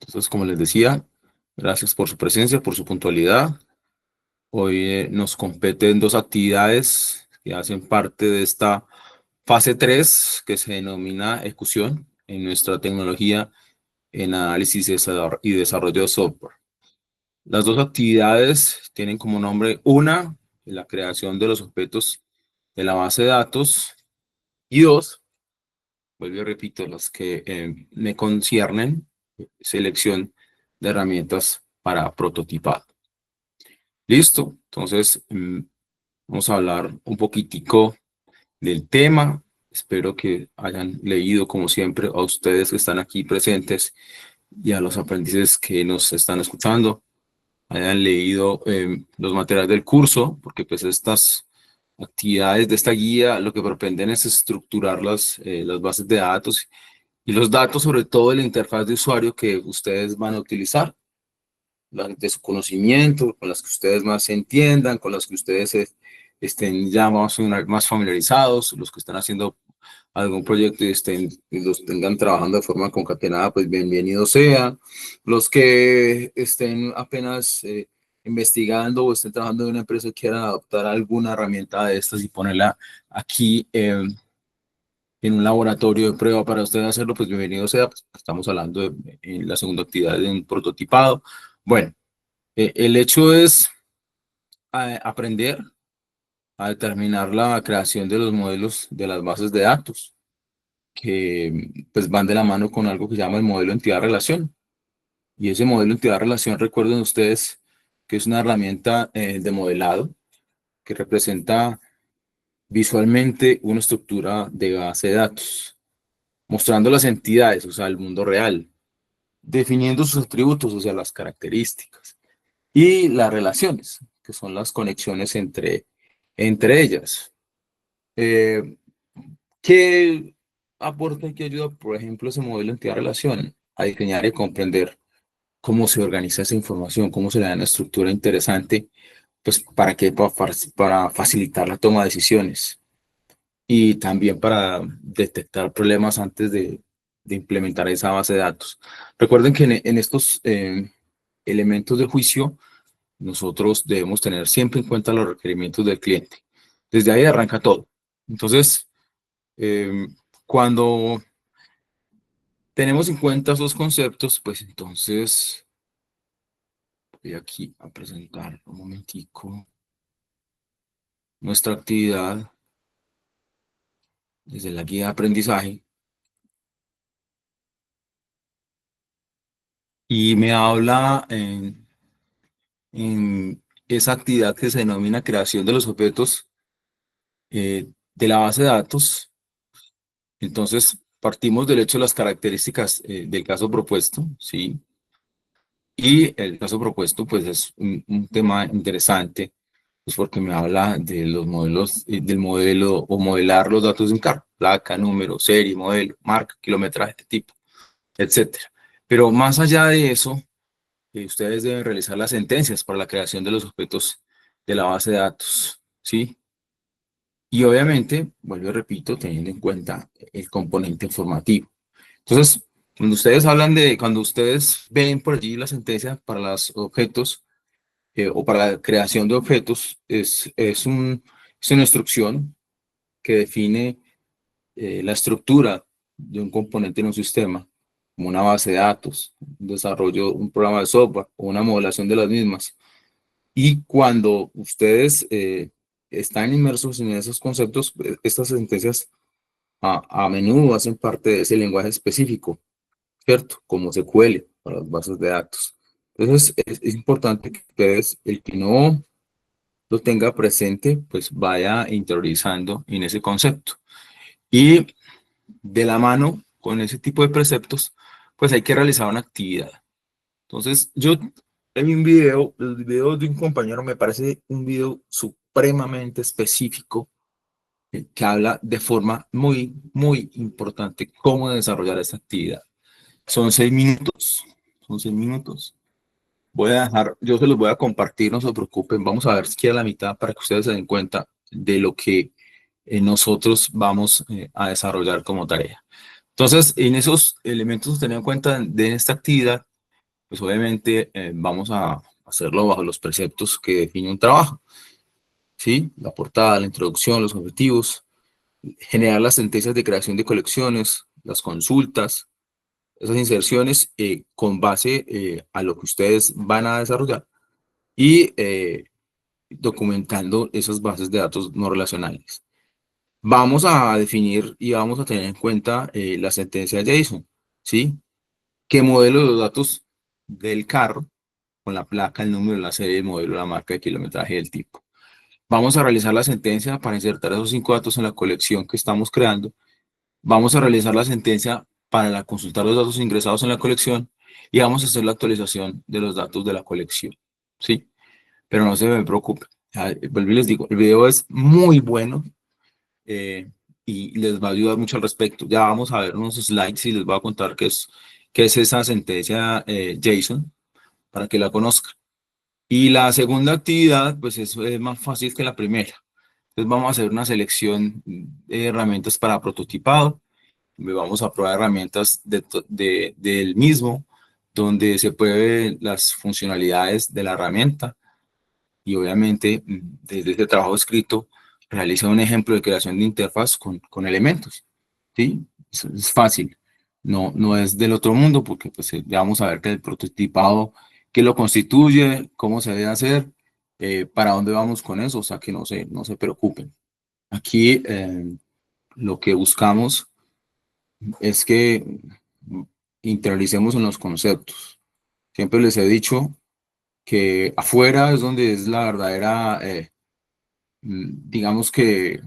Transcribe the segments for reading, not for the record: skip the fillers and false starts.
Entonces, como les decía, gracias por su presencia, por su puntualidad. Hoy nos competen dos actividades que hacen parte de esta fase 3 que se denomina ejecución en nuestra tecnología en análisis y desarrollo de software. Las dos actividades tienen como nombre una, la creación de los objetos de la base de datos, y dos, vuelvo y repito, las que me conciernen, selección de herramientas para prototipado. Listo, entonces vamos a hablar un poquitico del tema. Espero que hayan leído, como siempre, a ustedes que están aquí presentes y a los aprendices que nos están escuchando, hayan leído los materiales del curso, porque pues estas actividades de esta guía lo que pretenden es estructurar las bases de datos y los datos, sobre todo de la interfaz de usuario que ustedes van a utilizar, de su conocimiento, con las que ustedes más se entiendan, con las que ustedes estén ya más familiarizados, los que están haciendo algún proyecto y los tengan trabajando de forma concatenada, pues bienvenido sea. Los que estén apenas investigando o estén trabajando en una empresa y quieran adoptar alguna herramienta de estas y ponerla aquí en un laboratorio de prueba para ustedes hacerlo, pues bienvenido sea. Pues, estamos hablando de la segunda actividad de un prototipado. Bueno, el hecho es aprender a determinar la creación de los modelos de las bases de datos, que pues van de la mano con algo que se llama el modelo entidad-relación. Y ese modelo entidad-relación, recuerden ustedes que es una herramienta de modelado que representa visualmente una estructura de base de datos, mostrando las entidades, o sea, el mundo real, definiendo sus atributos, o sea, las características, y las relaciones, que son las conexiones entre ellas. ¿Qué aporta y qué ayuda, por ejemplo, ese modelo entidad-relación a diseñar y comprender cómo se organiza esa información, cómo se le da una estructura interesante, pues para qué, para facilitar la toma de decisiones y también para detectar problemas antes de implementar esa base de datos? Recuerden que en estos elementos de juicio, nosotros debemos tener siempre en cuenta los requerimientos del cliente. Desde ahí arranca todo. Entonces, cuando tenemos en cuenta esos conceptos, pues entonces voy aquí a presentar un momentico nuestra actividad desde la guía de aprendizaje y me habla en esa actividad que se denomina creación de los objetos de la base de datos. Entonces, partimos del hecho de las características del caso propuesto, ¿sí? Y el caso propuesto, pues, es un tema interesante, pues porque me habla de los modelos, del modelo o modelar los datos de un carro, placa, número, serie, modelo, marca, kilometraje, de tipo, etcétera. Pero más allá de eso, ustedes deben realizar las sentencias para la creación de los objetos de la base de datos, ¿sí? Y obviamente, vuelvo y repito, teniendo en cuenta el componente informativo. Entonces, cuando ustedes ven por allí la sentencia para los objetos o para la creación de objetos, es una instrucción que define la estructura de un componente en un sistema, como una base de datos, un desarrollo, un programa de software o una modelación de las mismas. Y cuando ustedes están inmersos en esos conceptos, estas sentencias a menudo hacen parte de ese lenguaje específico, ¿cierto? Como SQL para las bases de datos. Entonces, es importante que ustedes, el que no lo tenga presente, pues vaya interiorizando en ese concepto. Y de la mano con ese tipo de preceptos, pues hay que realizar una actividad. Entonces, yo en un video, el video de un compañero me parece un video supremamente específico que habla de forma muy, muy importante cómo desarrollar esta actividad. Son 6 minutos, son 6 minutos. Voy a dejar, yo se los voy a compartir, no se preocupen, vamos a ver si queda la mitad para que ustedes se den cuenta de lo que nosotros vamos a desarrollar como tarea. Entonces, en esos elementos tener en cuenta de esta actividad, pues obviamente vamos a hacerlo bajo los preceptos que define un trabajo, ¿sí? La portada, la introducción, los objetivos, generar las sentencias de creación de colecciones, las consultas, esas inserciones con base a lo que ustedes van a desarrollar y documentando esas bases de datos no relacionales. Vamos a definir y vamos a tener en cuenta la sentencia JSON, ¿sí? ¿Qué modelo de los datos del carro, con la placa, el número, la serie, el modelo, la marca, el kilometraje y el tipo? Vamos a realizar la sentencia para insertar esos 5 datos en la colección que estamos creando. Vamos a realizar la sentencia para consultar los datos ingresados en la colección y vamos a hacer la actualización de los datos de la colección, ¿sí? Pero no se me preocupe. Vuelvo y les digo, el video es muy bueno eh, y les va a ayudar mucho al respecto. Ya vamos a ver unos slides y les voy a contar qué es esa sentencia JSON para que la conozcan. Y la segunda actividad, pues eso es más fácil que la primera. Entonces vamos a hacer una selección de herramientas para prototipado. Vamos a probar herramientas del mismo, donde se puede ver las funcionalidades de la herramienta y obviamente desde este trabajo escrito realiza un ejemplo de creación de interfaz con elementos, ¿sí? Es fácil, no es del otro mundo porque pues ya vamos a ver que el prototipado, qué lo constituye, cómo se debe hacer, para dónde vamos con eso, o sea que no se preocupen. Aquí lo que buscamos es que internalicemos en los conceptos. Siempre les he dicho que afuera es donde es la verdadera digamos que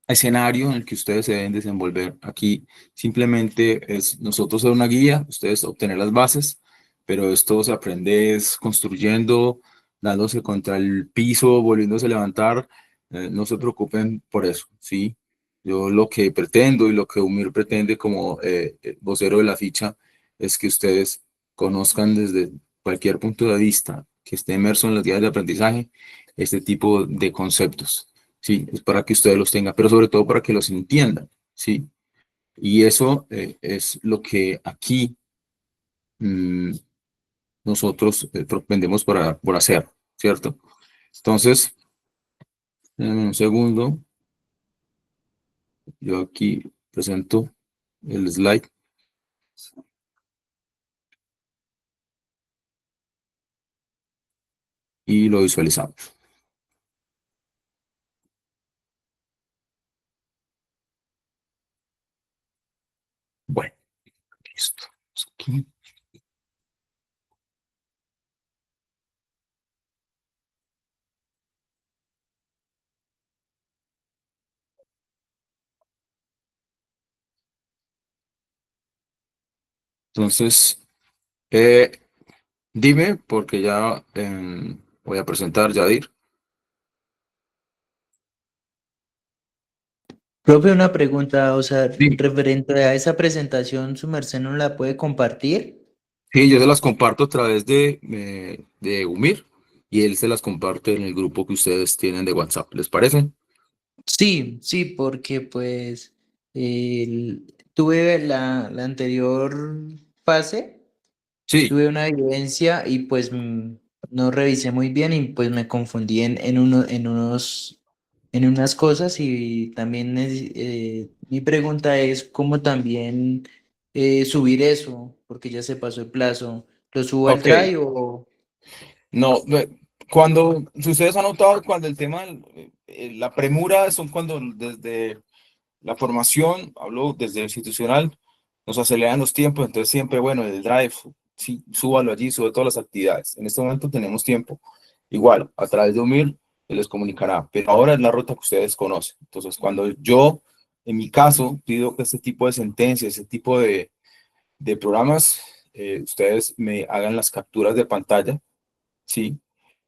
escenario en el que ustedes se deben desenvolver. Aquí simplemente es nosotros ser una guía, ustedes obtener las bases, pero esto se aprende es construyendo, dándose contra el piso, volviéndose a levantar. No se preocupen por eso, ¿sí? Yo lo que pretendo y lo que UMIR pretende como vocero de la ficha es que ustedes conozcan desde cualquier punto de vista que esté inmerso en las guías de aprendizaje este tipo de conceptos. Sí, es para que ustedes los tengan, pero sobre todo para que los entiendan, ¿sí? Y eso es lo que aquí mm, nosotros propendemos por hacer, ¿cierto? Entonces, en un segundo, yo aquí presento el slide y lo visualizamos. Bueno, listo. Aquí. Entonces, eh, dime, porque ya voy a presentar, Yadir. Profe, una pregunta, o sea, Sí, referente a esa presentación, ¿su merced no la puede compartir? sí, yo se las comparto a través de Umir y él se las comparte en el grupo que ustedes tienen de WhatsApp. ¿Les parece? Sí, sí, porque pues tuve la anterior fase, Sí, tuve una evidencia y pues no revisé muy bien y pues me confundí en unas cosas y también mi pregunta es cómo también subir eso, porque ya se pasó el plazo. ¿Lo subo al ok. Drive o...? No, si ustedes han notado, cuando el tema, la premura son cuando desde la formación, hablo desde institucional, nos aceleran los tiempos, entonces siempre, bueno, el drive, sí, súbalo allí, sube todas las actividades. En este momento tenemos tiempo, igual, a través de UMIR se les comunicará, pero ahora es la ruta que ustedes conocen. Entonces, cuando yo, en mi caso, pido que este tipo de sentencias, ese tipo de programas, ustedes me hagan las capturas de pantalla, ¿sí?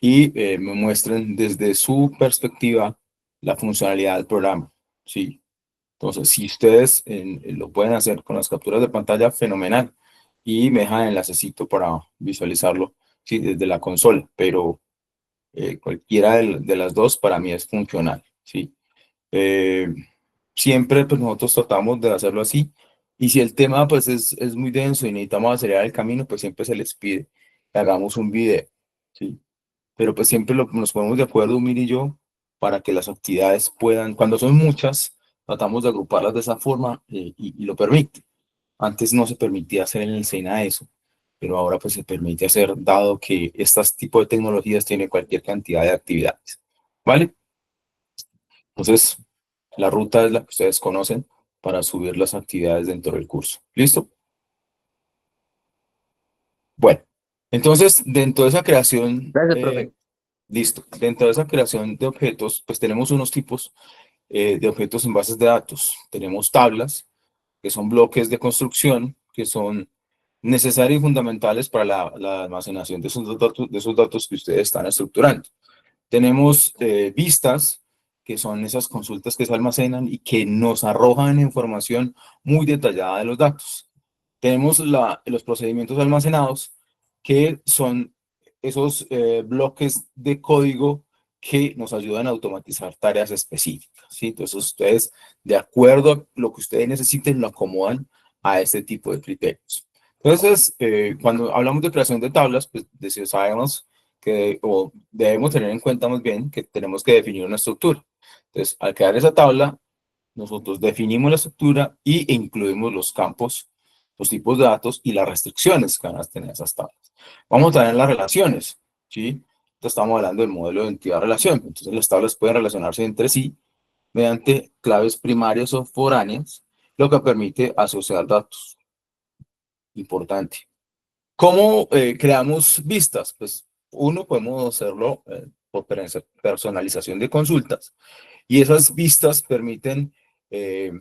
Y me muestren desde su perspectiva la funcionalidad del programa, ¿sí? Entonces, si ustedes lo pueden hacer con las capturas de pantalla, fenomenal. Y me dejan el enlacecito para visualizarlo, sí, desde la consola, pero cualquiera de las dos para mí es funcional, ¿sí? Eh, Siempre pues, nosotros tratamos de hacerlo así Y si el tema pues es muy denso y necesitamos acelerar el camino, pues siempre se les pide que hagamos un video, ¿sí? Pero pues siempre nos ponemos de acuerdo, Mir y yo, para que las actividades puedan, cuando son muchas, tratamos de agruparlas de esa forma y lo permite. Antes no se permitía hacer en el SENA eso, pero ahora pues se permite hacer, dado que estos tipos de tecnologías tienen cualquier cantidad de actividades. ¿Vale? Entonces, la ruta es la que ustedes conocen para subir las actividades dentro del curso. ¿Listo? Bueno, entonces, dentro de esa creación, Gracias, profe. listo, dentro de esa creación de objetos, pues tenemos unos tipos de objetos en bases de datos. Tenemos tablas, que son bloques de construcción, que son necesarios y fundamentales para la almacenación de esos datos que ustedes están estructurando. Tenemos vistas, que son esas consultas que se almacenan y que nos arrojan información muy detallada de los datos. Tenemos los procedimientos almacenados, que son esos bloques de código que nos ayudan a automatizar tareas específicas, ¿sí? Entonces ustedes, de acuerdo a lo que ustedes necesiten, lo acomodan a este tipo de criterios. Entonces, cuando hablamos de creación de tablas, pues sabemos que, o debemos tener en cuenta más bien que tenemos que definir una estructura. Entonces, al crear esa tabla, nosotros definimos la estructura e incluimos los campos, los tipos de datos y las restricciones que van a tener esas tablas. Vamos a tener las relaciones, ¿sí? Entonces, estamos hablando del modelo de entidad-relación. Entonces, las tablas pueden relacionarse entre sí mediante claves primarias o foráneas, lo que permite asociar datos. Importante. ¿Cómo creamos vistas? Pues uno, podemos hacerlo por personalización de consultas, y esas vistas permiten eh,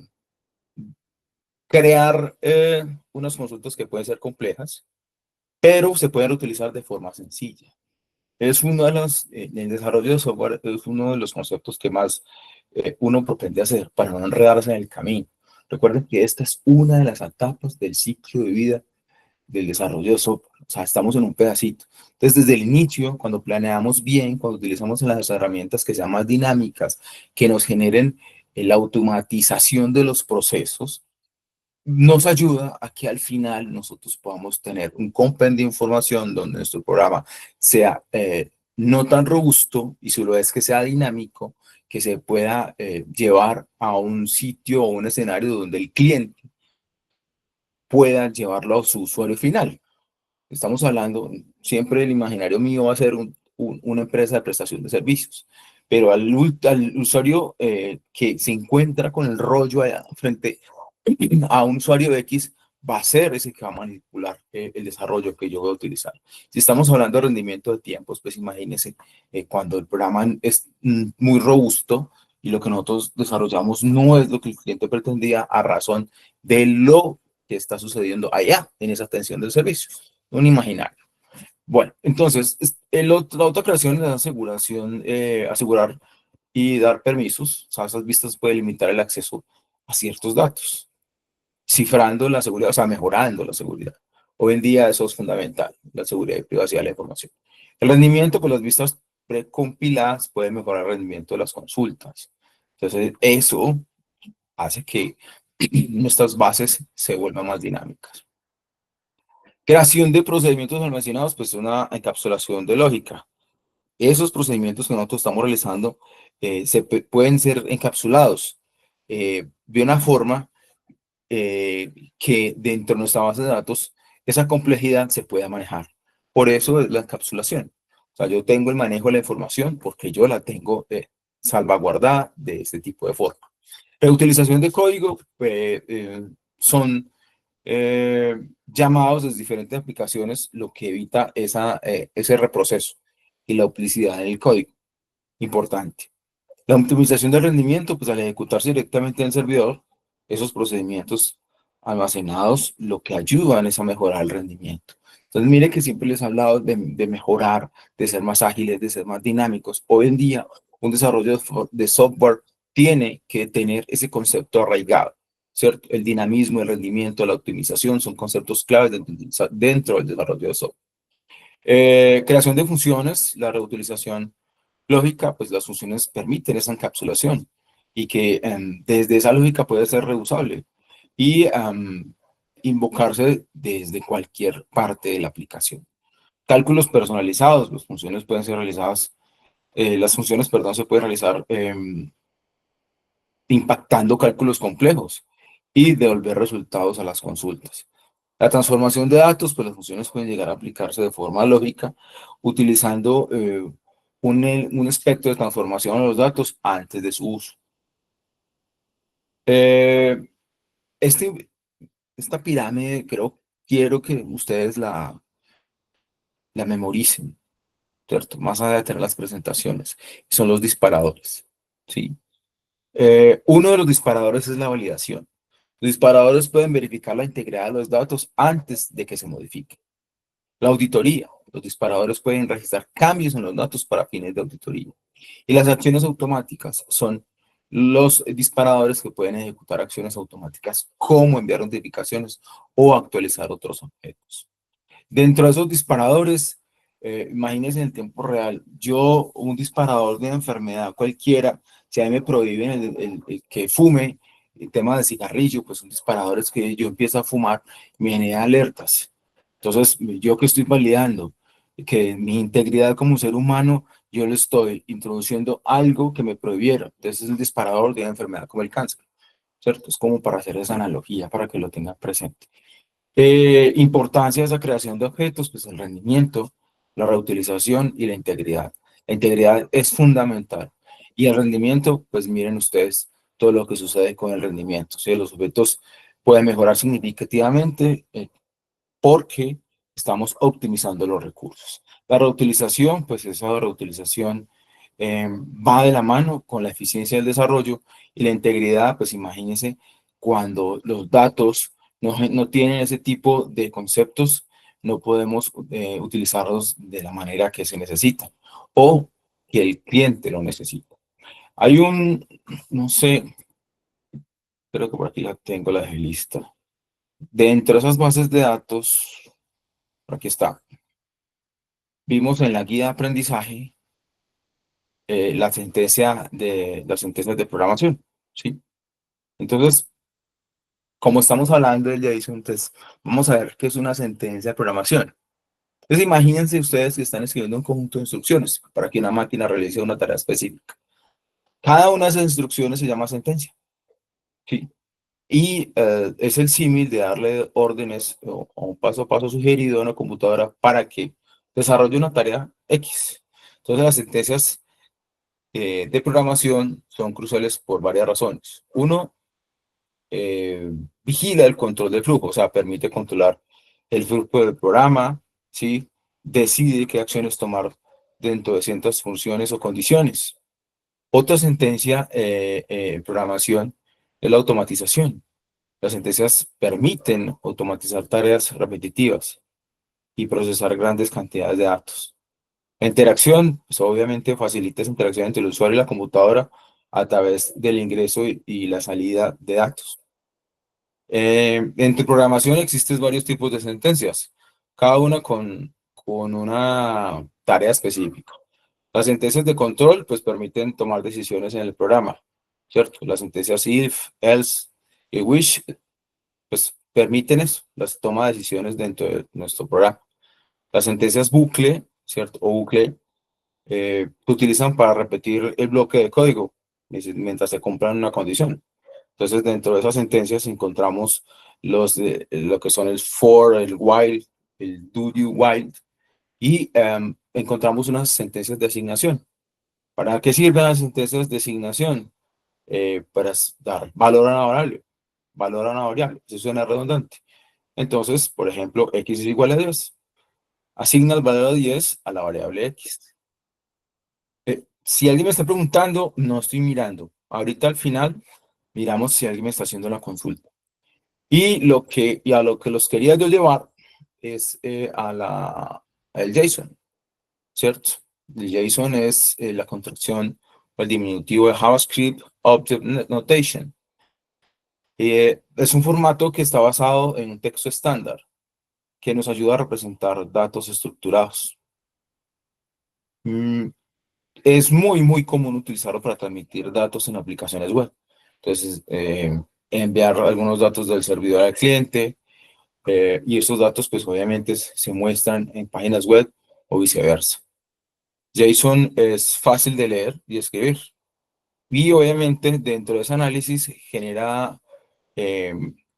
crear unas consultas que pueden ser complejas, pero se pueden utilizar de forma sencilla. Es uno de los, el desarrollo de software es uno de los conceptos que más uno propende hacer para no enredarse en el camino. Recuerden que esta es una de las etapas del ciclo de vida del desarrollo de software. O sea, estamos en un pedacito. Entonces, desde el inicio, cuando planeamos bien, cuando utilizamos las herramientas que sean más dinámicas, que nos generen la automatización de los procesos, nos ayuda a que al final nosotros podamos tener un compendio de información donde nuestro programa sea no tan robusto, y si lo es, que sea dinámico, que se pueda llevar a un sitio o un escenario donde el cliente pueda llevarlo a su usuario final. Estamos hablando, siempre el imaginario mío va a ser una empresa de prestación de servicios, pero al usuario que se encuentra con el rollo allá frente a un usuario X, va a ser ese que va a manipular el desarrollo que yo voy a utilizar. Si estamos hablando de rendimiento de tiempos, pues imagínense, cuando el programa es muy robusto y lo que nosotros desarrollamos no es lo que el cliente pretendía, a razón de lo que está sucediendo allá en esa atención del servicio. Un imaginario. Bueno, entonces, la otra creación es la aseguración, asegurar y dar permisos. O sea, esas vistas pueden limitar el acceso a ciertos datos, cifrando la seguridad, o sea, mejorando la seguridad. Hoy en día eso es fundamental, la seguridad y privacidad de la información. El rendimiento, pues las vistas precompiladas pueden mejorar el rendimiento de las consultas. Entonces, eso hace que nuestras bases se vuelvan más dinámicas. Creación de procedimientos almacenados, pues una encapsulación de lógica. Esos procedimientos que nosotros estamos realizando pueden ser encapsulados de una forma que dentro de nuestra base de datos esa complejidad se pueda manejar. Por eso es la encapsulación. O sea, yo tengo el manejo de la información porque yo la tengo salvaguardada de este tipo de forma. Reutilización de código son llamados desde diferentes aplicaciones, lo que evita ese reproceso y la duplicidad en el código. Importante. La optimización del rendimiento, pues al ejecutarse directamente en el servidor, esos procedimientos almacenados lo que ayudan es a mejorar el rendimiento. Entonces, mire que siempre les he hablado de mejorar, de ser más ágiles, de ser más dinámicos. Hoy en día, un desarrollo de software tiene que tener ese concepto arraigado, ¿cierto? El dinamismo, el rendimiento, la optimización son conceptos claves dentro del desarrollo de software. Creación de funciones, la reutilización lógica, pues las funciones permiten esa encapsulación y que desde esa lógica puede ser reusable. y invocarse desde cualquier parte de la aplicación. Cálculos personalizados, las funciones pueden ser realizadas, las funciones, perdón, se pueden realizar impactando cálculos complejos y devolver resultados a las consultas. La transformación de datos, pues las funciones pueden llegar a aplicarse de forma lógica utilizando un espectro de transformación de los datos antes de su uso. Eh, este, esta pirámide, quiero que ustedes la memoricen, ¿cierto? Más allá de tener las presentaciones, son los disparadores, ¿sí? Uno de los disparadores es la validación. Los disparadores pueden verificar la integridad de los datos antes de que se modifique. La auditoría. Los disparadores pueden registrar cambios en los datos para fines de auditoría. Y las acciones automáticas son los disparadores que pueden ejecutar acciones automáticas como enviar notificaciones o actualizar otros objetos. Dentro de esos disparadores, imagínense en el tiempo real, un disparador de enfermedad cualquiera, si a mí me prohíben el que fume, el tema de cigarrillo, pues un disparador es que yo empiezo a fumar, me genera alertas. Entonces, yo que estoy validando que mi integridad como ser humano, yo le estoy introduciendo algo que me prohibiera. Entonces, es el disparador de una enfermedad como el cáncer, ¿cierto? Es como para hacer esa analogía, para que lo tengan presente. Importancia de esa creación de objetos, pues el rendimiento, la reutilización y la integridad. La integridad es fundamental. Y el rendimiento, pues miren ustedes todo lo que sucede con el rendimiento. ¿Sí? Los objetos pueden mejorar significativamente porque estamos optimizando los recursos. La reutilización, pues esa reutilización va de la mano con la eficiencia del desarrollo y la integridad, pues imagínense cuando los datos no tienen ese tipo de conceptos, no podemos utilizarlos de la manera que se necesita o que el cliente lo necesita. Hay no sé, creo que por aquí la tengo, la de lista. Dentro de esas bases de datos, por aquí está. Vimos en la guía de aprendizaje las sentencias de programación, ¿sí? Entonces, como estamos hablando del JSON, entonces vamos a ver qué es una sentencia de programación. Entonces, imagínense ustedes que están escribiendo un conjunto de instrucciones para que una máquina realice una tarea específica. Cada una de esas instrucciones se llama sentencia, ¿sí? Y es el símil de darle órdenes o un paso a paso sugerido a una computadora para que desarrolle una tarea X. Entonces, las sentencias de programación son cruciales por varias razones. Uno, vigila el control del flujo, o sea, permite controlar el flujo del programa, ¿sí? Decide qué acciones tomar dentro de ciertas funciones o condiciones. Otra sentencia en programación es la automatización. Las sentencias permiten automatizar tareas repetitivas y procesar grandes cantidades de datos. La interacción, pues obviamente facilita esa interacción entre el usuario y la computadora a través del ingreso y la salida de datos. En tu programación existen varios tipos de sentencias, cada una con una tarea específica. Las sentencias de control, pues permiten tomar decisiones en el programa, ¿cierto? Las sentencias if, else y wish, pues permiten eso, las toma de decisiones dentro de nuestro programa. Las sentencias bucle, ¿cierto? O bucle, se utilizan para repetir el bloque de código mientras se compran una condición. Entonces, dentro de esas sentencias encontramos lo que son el for, el while, el do you while, y encontramos unas sentencias de asignación. ¿Para qué sirven las sentencias de asignación? Para dar valor a una variable. Valor a una variable. Eso suena redundante. Entonces, por ejemplo, x es igual a 10. Asigna el valor de 10 a la variable x. Si alguien me está preguntando, no estoy mirando. Ahorita al final miramos si alguien me está haciendo la consulta. Y a lo que los quería yo llevar es al JSON, ¿cierto? El JSON es la contracción o el diminutivo de JavaScript Object Notation. Es un formato que está basado en un texto estándar que nos ayuda a representar datos estructurados. Es muy común utilizarlo para transmitir datos en aplicaciones web. Entonces, enviar algunos datos del servidor al cliente, y esos datos pues obviamente se muestran en páginas web o viceversa. JSON es fácil de leer y escribir. Y obviamente dentro de ese análisis genera eh,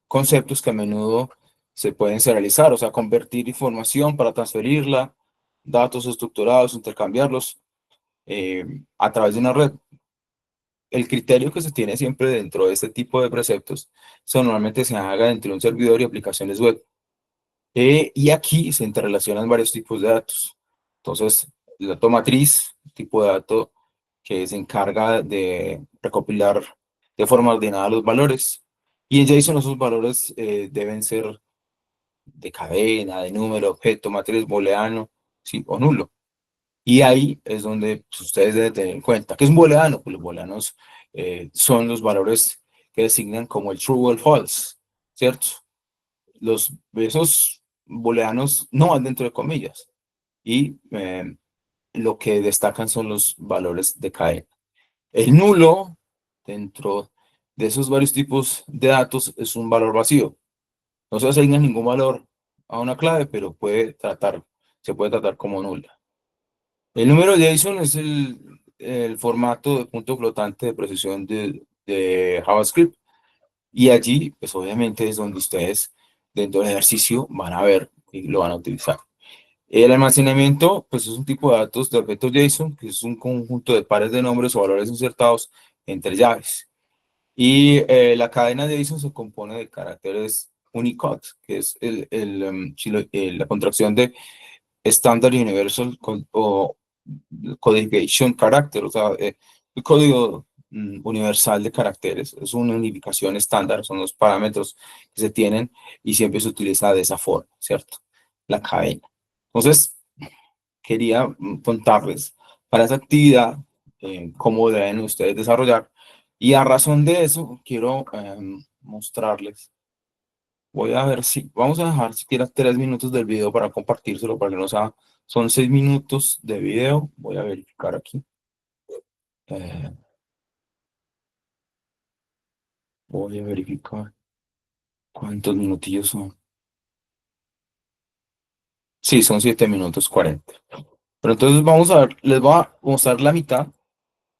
conceptos que a menudo se pueden serializar, o sea, convertir información para transferirla, datos estructurados, intercambiarlos a través de una red. El criterio que se tiene siempre dentro de este tipo de preceptos normalmente se haga dentro de un servidor y aplicaciones web. Y aquí se interrelacionan varios tipos de datos. Entonces, el dato matriz, tipo de dato que se encarga de recopilar de forma ordenada los valores. Y en JSON esos valores deben ser de cadena, de número, objeto, matriz, booleano, sí, o nulo. Y ahí es donde pues, ustedes deben tener en cuenta. ¿Qué es un booleano? Pues los booleanos son los valores que designan como el true o el false, ¿cierto? Esos booleanos no van dentro de comillas y lo que destacan son los valores de cadena. El nulo dentro de esos varios tipos de datos es un valor vacío. No se asigna ningún valor a una clave, pero se puede tratar como nula. El número JSON es el formato de punto flotante de precisión de JavaScript. Y allí, pues obviamente es donde ustedes dentro del ejercicio van a ver y lo van a utilizar. El almacenamiento, pues es un tipo de datos de objetos JSON, que es un conjunto de pares de nombres o valores insertados entre llaves. Y la cadena de JSON se compone de caracteres Unicode, que es la contracción de Standard Universal o Codification Character, o sea, el código universal de caracteres. Es una unificación estándar, son los parámetros que se tienen y siempre se utiliza de esa forma, ¿cierto? La cadena. Entonces, quería contarles para esa actividad cómo deben ustedes desarrollar. Y a razón de eso, quiero mostrarles. Voy a ver si, vamos a dejar siquiera 3 minutos del video para compartírselo, para que no sea, son 6 minutos de video. Voy a verificar aquí. Eh, Voy a verificar cuántos minutillos son. Sí, son 7 minutos 40. Pero entonces vamos a ver, les voy a mostrar la mitad.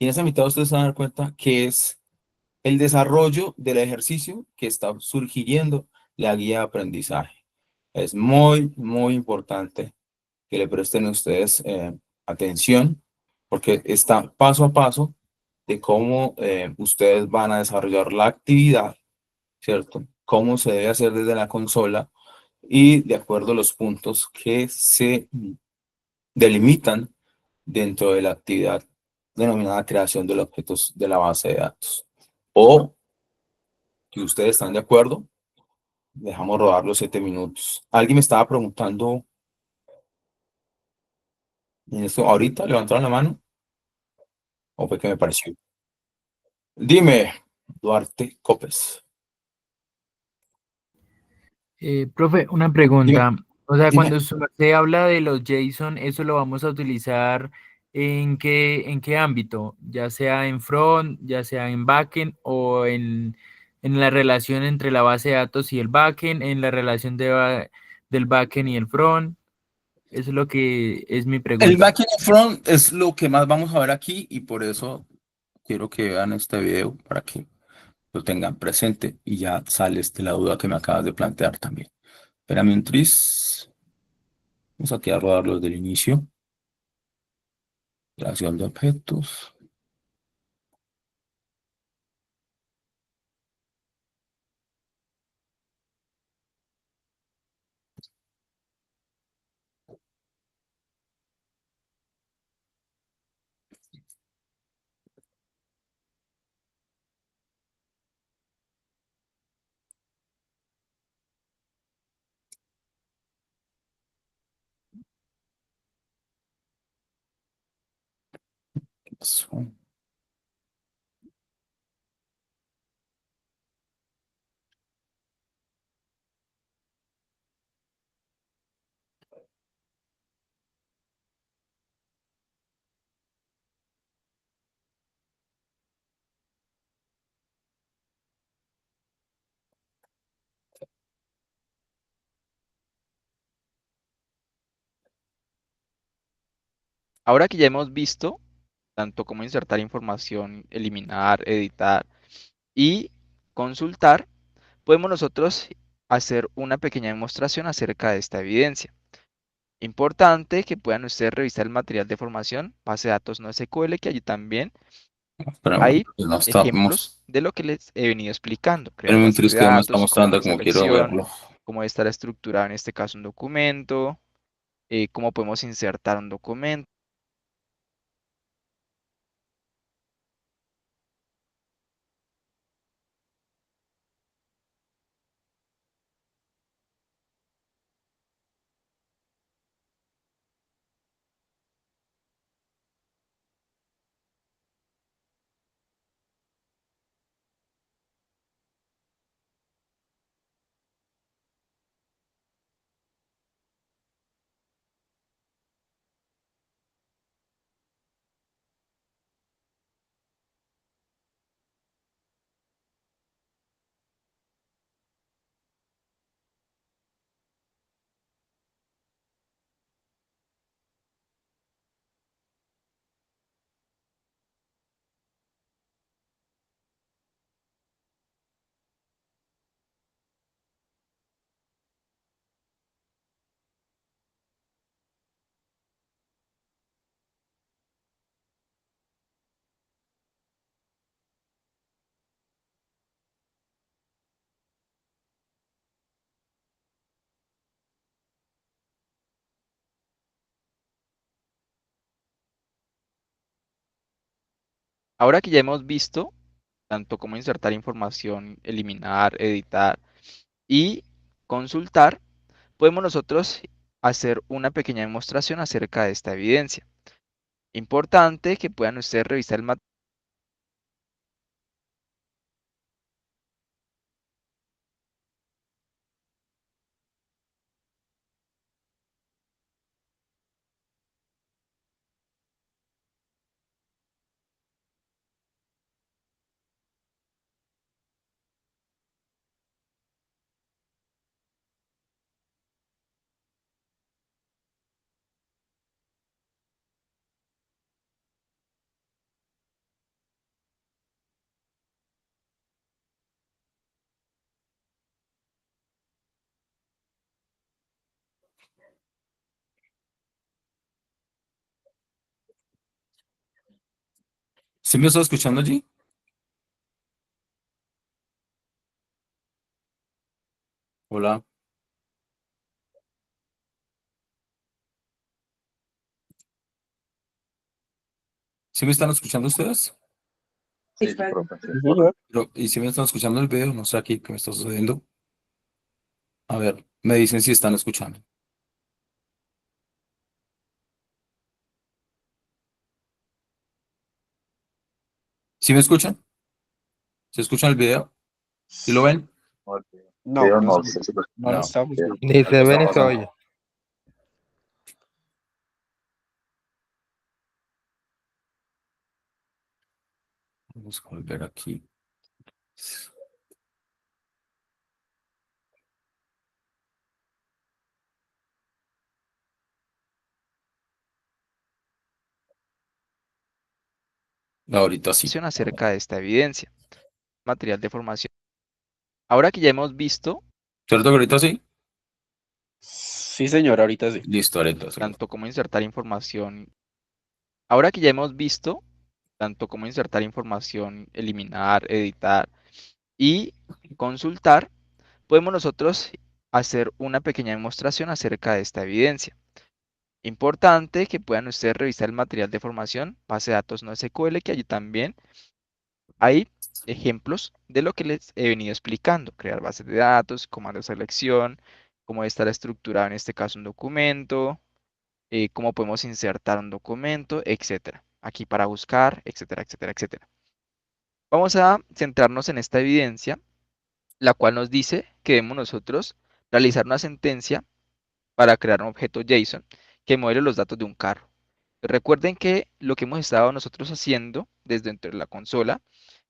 Y en esa mitad ustedes se van a dar cuenta que es el desarrollo del ejercicio que está sugiriendo la guía de aprendizaje. Es muy, muy importante que le presten ustedes atención, porque está paso a paso de cómo ustedes van a desarrollar la actividad, ¿cierto? Cómo se debe hacer desde la consola y de acuerdo a los puntos que se delimitan dentro de la actividad denominada creación de los objetos de la base de datos. O, si ustedes están de acuerdo, dejamos rodar los 7 minutos. Alguien me estaba preguntando en esto ahorita, levantaron la mano, o fue que me pareció. Dime, Duarte Copes. Profe, una Dime, pregunta. O sea, dime. cuando se habla de los JSON, ¿eso lo vamos a utilizar en qué ámbito? Ya sea en front, ya sea en backend o en la relación entre la base de datos y el backend, en la relación del backend y el front. Eso es lo que es mi El pregunta. backend y front es lo que más vamos a ver aquí y por eso quiero que vean este video para que lo tengan presente y ya sales de la duda que me acabas de plantear también. Espérame un tris. Vamos aquí a rodar los del inicio. Creación de objetos. Ahora que ya hemos visto tanto cómo insertar información, eliminar, editar y consultar, podemos nosotros hacer una pequeña demostración acerca de esta evidencia. Importante que puedan ustedes revisar el material de formación, base de datos no SQL, que allí también Espérame, hay no ejemplos estamos. de lo que les he venido explicando. Crear Espérame, bases Tris, de que no me está datos, cómo mostrando hacer como quiero selección, verlo. cómo debe estar estructurado en este caso un documento, cómo podemos insertar un documento. Ahora que ya hemos visto tanto cómo insertar información, eliminar, editar y consultar, podemos nosotros hacer una pequeña demostración acerca de esta evidencia. Importante que puedan ustedes revisar el material. ¿Sí me está escuchando allí? Hola. ¿Sí me están escuchando ustedes? Sí, profe. ¿Y si me están escuchando el video? No sé aquí qué me está sucediendo. A ver, me dicen si están escuchando. ¿Sí me escuchan? ¿Se escuchan el video? ¿Sí lo ven? No, Video no, no, sí, sí, no lo No. estamos viendo. Ni se Algo ve está ni se pasando. oye. Vamos a volver aquí. Ahorita sí. Acerca de esta evidencia, material de formación. Ahora que ya hemos visto ¿Cierto que ahorita sí? Sí, señor, ahorita sí. Listo, ahorita sí. tanto cómo insertar información, ahora que ya hemos visto tanto cómo insertar información, eliminar, editar y consultar, podemos nosotros hacer una pequeña demostración acerca de esta evidencia. Importante que puedan ustedes revisar el material de formación, base de datos no SQL, que allí también hay ejemplos de lo que les he venido explicando, crear bases de datos, comando de selección, cómo debe estar estructurado en este caso un documento, cómo podemos insertar un documento, etcétera. Aquí para buscar, etcétera, etcétera, etcétera. Vamos a centrarnos en esta evidencia, la cual nos dice que debemos nosotros realizar una sentencia para crear un objeto JSON que modele los datos de un carro. Recuerden que lo que hemos estado nosotros haciendo desde dentro de la consola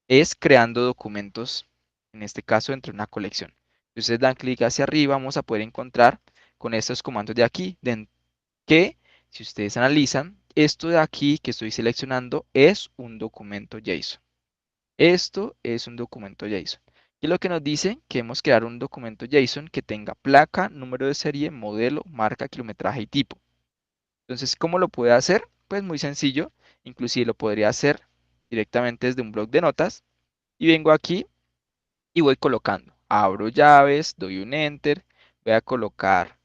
es creando documentos, en este caso dentro de una colección. Si ustedes dan clic hacia arriba, vamos a poder encontrar con estos comandos de aquí, que si ustedes analizan, esto de aquí que estoy seleccionando es un documento JSON. Esto es un documento JSON. Y lo que nos dice que debemos crear un documento JSON que tenga placa, número de serie, modelo, marca, kilometraje y tipo. Entonces, ¿cómo lo puede hacer? Pues muy sencillo. Inclusive lo podría hacer directamente desde un bloc de notas. Y vengo aquí y voy colocando. Abro llaves, doy un enter, voy a colocar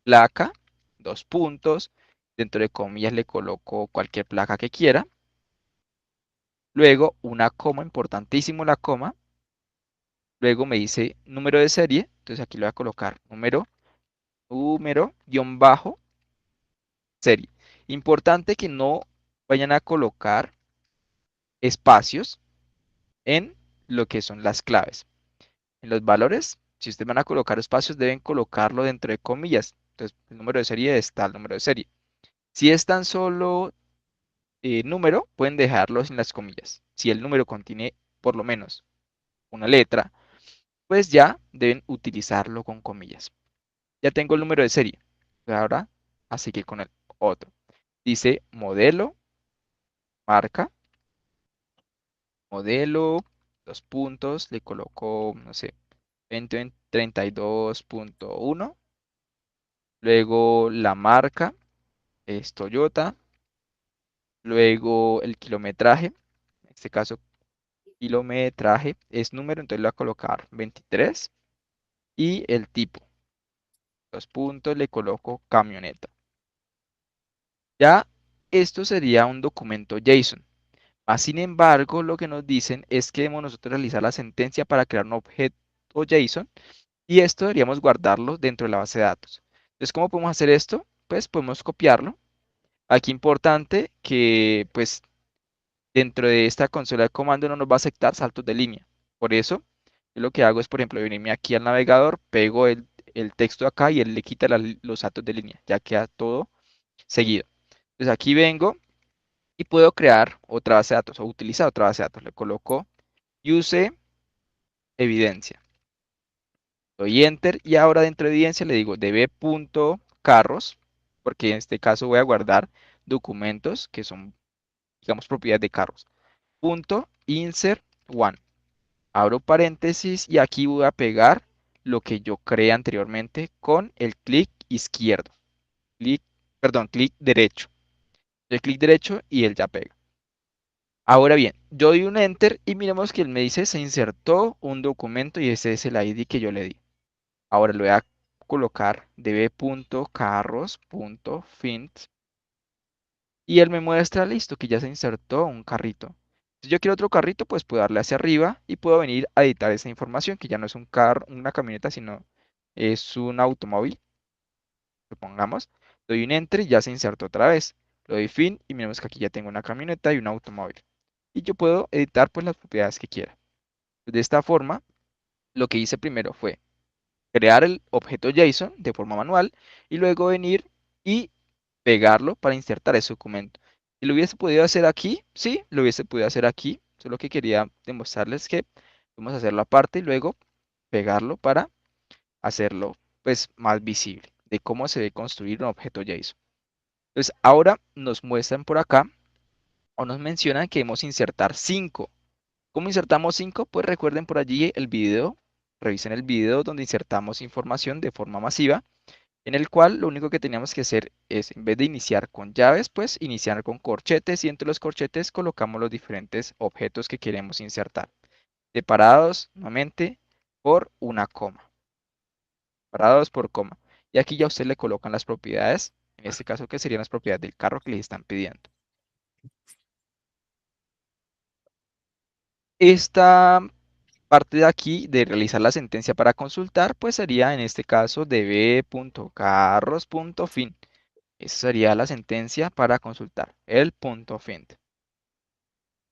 placa, dos puntos. Dentro de comillas le coloco cualquier placa que quiera. Luego una coma, importantísimo la coma. Luego me dice número de serie. Entonces aquí le voy a colocar guión bajo, serie. Importante que no vayan a colocar espacios en lo que son las claves. En los valores, si ustedes van a colocar espacios, deben colocarlo dentro de comillas. Entonces, el número de serie es tal número de serie. Si es tan solo número, pueden dejarlo sin las comillas. Si el número contiene por lo menos una letra, pues ya deben utilizarlo con comillas. Ya tengo el número de serie. Ahora, así que con el otro. Dice modelo, marca, modelo, dos puntos, le coloco, no sé, 2032.1. Luego la marca es Toyota. Luego el kilometraje, en este caso kilometraje es número, entonces le voy a colocar 23. Y el tipo, dos puntos, le coloco camioneta. Ya esto sería un documento JSON. Sin embargo, lo que nos dicen es que debemos nosotros realizar la sentencia para crear un objeto JSON y esto deberíamos guardarlo dentro de la base de datos. Entonces, ¿cómo podemos hacer esto? Pues podemos copiarlo. Aquí importante que pues dentro de esta consola de comando no nos va a aceptar saltos de línea. Por eso, yo lo que hago es, por ejemplo, venirme aquí al navegador, pego el texto acá y él le quita los saltos de línea. Ya queda todo seguido. Entonces aquí vengo y puedo crear otra base de datos o utilizar otra base de datos. Le coloco use evidencia. Doy enter y ahora dentro de evidencia le digo db.carros, porque en este caso voy a guardar documentos que son, digamos, propiedades de carros. Punto insert one. Abro paréntesis y aquí voy a pegar lo que yo creé anteriormente con el clic izquierdo. Clic derecho. El clic derecho y él ya pega. Ahora bien, yo doy un enter y miremos que él me dice se insertó un documento y ese es el ID que yo le di. Ahora le voy a colocar db.carros.fint y él me muestra, listo, que ya se insertó un carrito. Si yo quiero otro carrito, pues puedo darle hacia arriba y puedo venir a editar esa información, que ya no es un carro, una camioneta, sino es un automóvil. Supongamos, doy un enter y ya se insertó otra vez. Le doy fin y miremos que aquí ya tengo una camioneta y un automóvil. Y yo puedo editar pues las propiedades que quiera. De esta forma, lo que hice primero fue crear el objeto JSON de forma manual y luego venir y pegarlo para insertar ese documento. ¿Y lo hubiese podido hacer aquí? Sí, lo hubiese podido hacer aquí. Solo que quería demostrarles que podemos hacerlo aparte y luego pegarlo para hacerlo pues más visible de cómo se debe construir un objeto JSON. Entonces ahora nos muestran por acá o nos mencionan que debemos insertar 5. ¿Cómo insertamos 5? Pues recuerden por allí el video, revisen el video donde insertamos información de forma masiva, en el cual lo único que teníamos que hacer es, en vez de iniciar con llaves, pues iniciar con corchetes y entre los corchetes colocamos los diferentes objetos que queremos insertar, separados nuevamente por una coma, separados por coma. Y aquí ya usted le colocan las propiedades, en este caso que serían las propiedades del carro que les están pidiendo. Esta parte de aquí de realizar la sentencia para consultar, pues sería en este caso db.carros.fin. Esa sería la sentencia para consultar, el punto fin.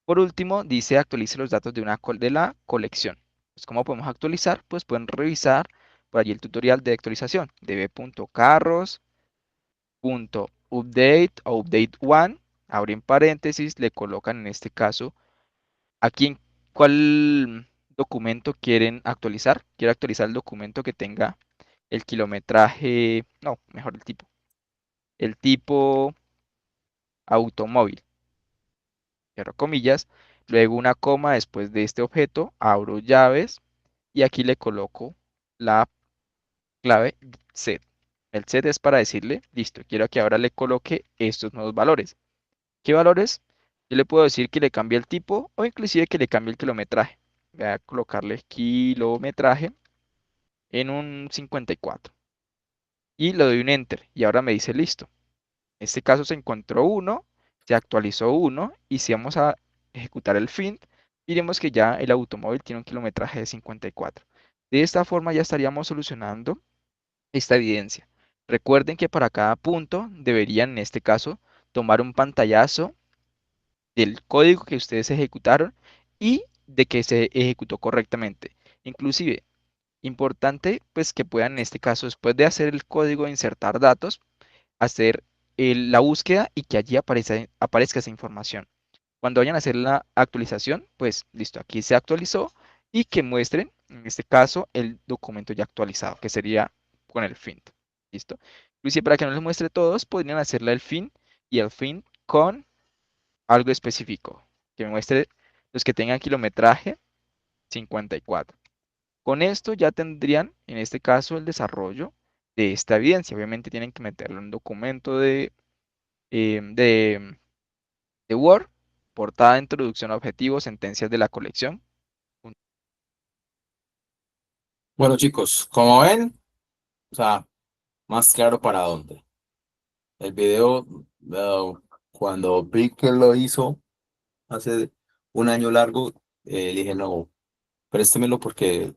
Por último, dice actualice los datos de la colección. Pues, ¿cómo podemos actualizar? Pues pueden revisar por allí el tutorial de actualización, db.carros.update o update one, abren paréntesis, le colocan en este caso aquí en cuál documento quieren actualizar. Quiero actualizar el documento que tenga el kilometraje, no, mejor el tipo. El tipo automóvil, cierro comillas, luego una coma después de este objeto, abro llaves y aquí le coloco la clave set. El set es para decirle, listo, quiero que ahora le coloque estos nuevos valores. ¿Qué valores? Yo le puedo decir que le cambie el tipo o inclusive que le cambie el kilometraje. Voy a colocarle kilometraje en un 54 y le doy un enter y ahora me dice listo. En este caso se encontró uno, se actualizó uno y si vamos a ejecutar el fin, diremos que ya el automóvil tiene un kilometraje de 54. De esta forma ya estaríamos solucionando esta evidencia. Recuerden que para cada punto deberían en este caso tomar un pantallazo del código que ustedes ejecutaron y de que se ejecutó correctamente. Inclusive, importante pues que puedan en este caso, después de hacer el código de insertar datos, hacer la búsqueda y que allí aparezca esa información. Cuando vayan a hacer la actualización, pues listo, aquí se actualizó y que muestren, en este caso, el documento ya actualizado, que sería con el fin. ¿Listo? Inclusive para que no les muestre todos, podrían hacerle el fin y el fin con algo específico, que me muestre los que tengan kilometraje 54. Con esto ya tendrían, en este caso, el desarrollo de esta evidencia. Obviamente tienen que meterlo en un documento eh, de, de Word, portada, introducción, objetivos, sentencias de la colección. Bueno, chicos, como ven, o sea, más claro para dónde. El video, cuando vi que lo hizo hace un año largo, le dije, no, préstemelo porque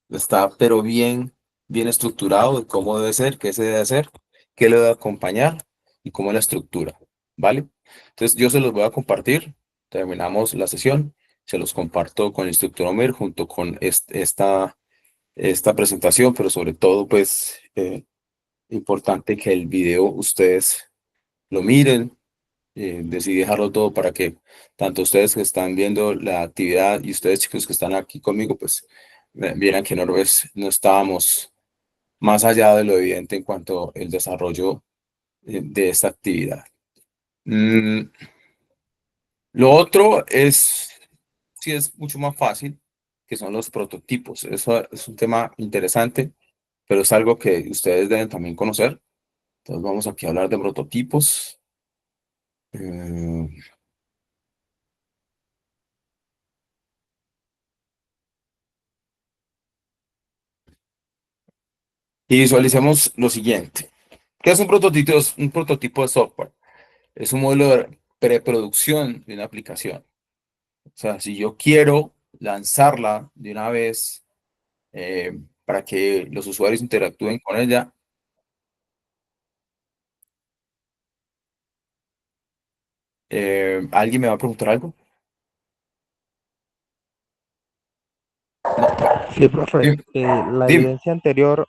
está pero bien estructurado de cómo debe ser, qué se debe hacer, qué le debe acompañar y cómo es la estructura, ¿vale? Entonces yo se los voy a compartir, terminamos la sesión, se los comparto con el instructor Omer junto con esta presentación, pero sobre todo, pues, importante que el video ustedes lo miren, decidí dejarlo todo para que tanto ustedes que están viendo la actividad y ustedes chicos que están aquí conmigo, pues vieran que no estábamos más allá de lo evidente en cuanto al desarrollo de esta actividad. Lo otro sí es mucho más fácil, que son los prototipos. Eso es un tema interesante, pero es algo que ustedes deben también conocer. Entonces vamos aquí a hablar de prototipos. Eh, y visualicemos lo siguiente. ¿Qué es un prototipo? Es un prototipo de software. Es un modelo de preproducción de una aplicación. O sea, si yo quiero lanzarla de una vez para que los usuarios interactúen con ella, ¿alguien me va a preguntar algo? No, bueno, Sí, profe, dime. la Dime. evidencia anterior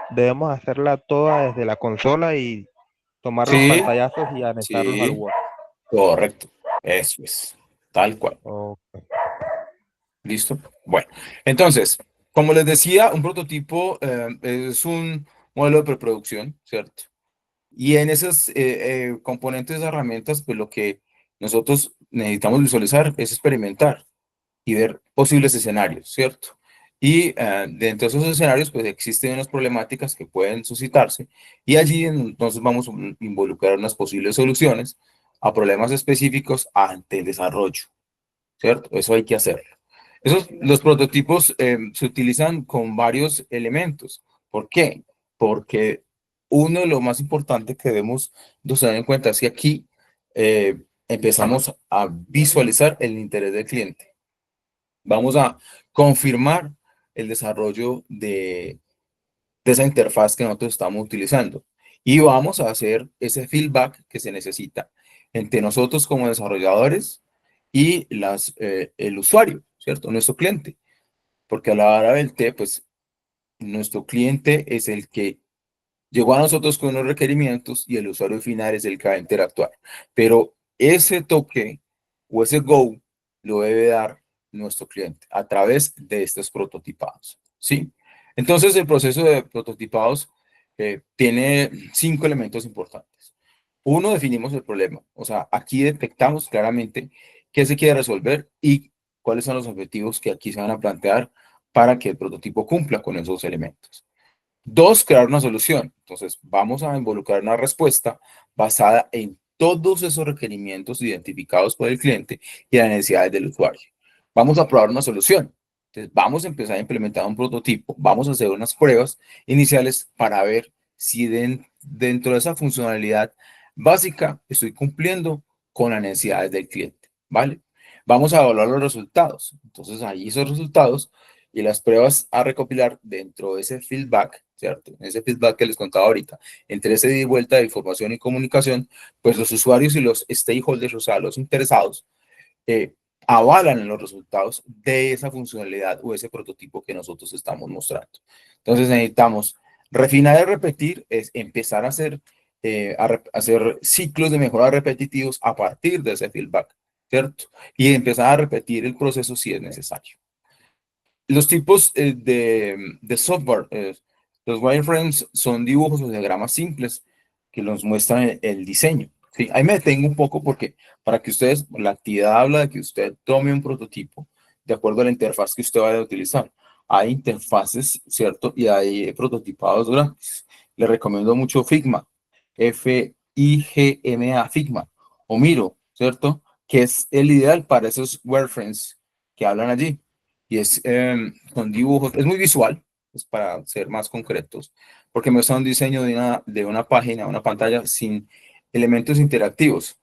debemos hacerla toda desde la consola y tomar los Sí, pantallazos y anexarlos al sí, Word. correcto. Eso es. Tal cual. Ok. ¿Listo? Bueno, entonces, como les decía, un prototipo es un modelo de preproducción, ¿cierto? Y en esos componentes de herramientas, pues lo que nosotros necesitamos visualizar es experimentar y ver posibles escenarios, ¿cierto? Y dentro de esos escenarios, pues existen unas problemáticas que pueden suscitarse y allí entonces vamos a involucrar unas posibles soluciones a problemas específicos ante el desarrollo, ¿cierto? Eso hay que hacerlo. Los prototipos se utilizan con varios elementos. ¿Por qué? Porque uno de lo más importante que debemos de tener en cuenta es que aquí empezamos a visualizar el interés del cliente. Vamos a confirmar el desarrollo de esa interfaz que nosotros estamos utilizando y vamos a hacer ese feedback que se necesita entre nosotros como desarrolladores y el usuario, ¿cierto? Nuestro cliente, porque a la hora del T, pues nuestro cliente es el que llegó a nosotros con unos requerimientos y el usuario final es el que va a interactuar. Pero ese toque o ese go lo debe dar nuestro cliente a través de estos prototipados, ¿sí? Entonces, el proceso de prototipados tiene 5 elementos importantes. Uno, definimos el problema. O sea, aquí detectamos claramente qué se quiere resolver y cuáles son los objetivos que aquí se van a plantear para que el prototipo cumpla con esos elementos. Dos, crear una solución. Entonces, vamos a involucrar una respuesta basada en todos esos requerimientos identificados por el cliente y las necesidades del usuario. Vamos a probar una solución. Entonces, vamos a empezar a implementar un prototipo. Vamos a hacer unas pruebas iniciales para ver si dentro de esa funcionalidad básica estoy cumpliendo con las necesidades del cliente, ¿vale? Vamos a evaluar los resultados. Entonces, ahí esos resultados y las pruebas a recopilar dentro de ese feedback, ¿cierto? Ese feedback que les contaba ahorita, entre ese ida y vuelta de información y comunicación, pues los usuarios y los stakeholders, o sea, los interesados, eh, avalan en los resultados de esa funcionalidad o ese prototipo que nosotros estamos mostrando. Entonces necesitamos refinar y repetir, es empezar a hacer, hacer ciclos de mejora repetitivos a partir de ese feedback, ¿cierto? Y empezar a repetir el proceso si es necesario. Los tipos de software, los wireframes son dibujos o diagramas simples que nos muestran el diseño. Sí, ahí me detengo un poco porque para que ustedes, la actividad habla de que usted tome un prototipo de acuerdo a la interfaz que usted vaya a utilizar. Hay interfaces, ¿cierto? Y hay prototipados grandes. Le recomiendo mucho Figma, Figma, Figma, o Miro, ¿cierto? Que es el ideal para esos wireframes que hablan allí y es con dibujos, es muy visual, es para ser más concretos, porque muestra un diseño de una página, una pantalla sin elementos interactivos.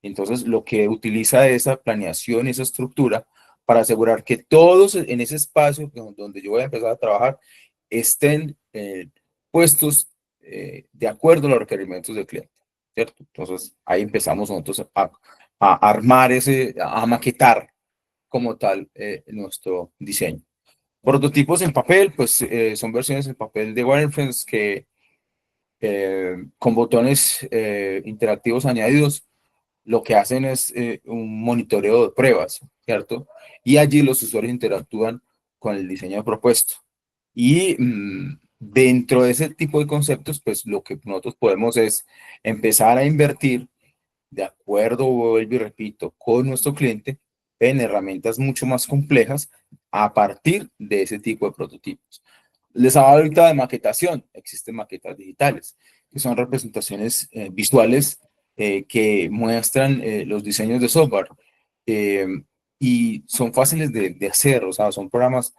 Entonces, lo que utiliza esa planeación, esa estructura, para asegurar que todos en ese espacio donde yo voy a empezar a trabajar estén puestos de acuerdo a los requerimientos del cliente, ¿cierto? Entonces, ahí empezamos nosotros a armar a maquetar como tal nuestro diseño. Prototipos en papel, pues son versiones en papel de wireframes que con botones interactivos añadidos, lo que hacen es un monitoreo de pruebas, ¿cierto? Y allí los usuarios interactúan con el diseño propuesto. Y dentro de ese tipo de conceptos, pues lo que nosotros podemos es empezar a invertir de acuerdo, vuelvo y repito, con nuestro cliente en herramientas mucho más complejas a partir de ese tipo de prototipos. Les hablaba ahorita de maquetación. Existen maquetas digitales, que son representaciones visuales que muestran los diseños de software eh, y son fáciles de hacer, o sea, son programas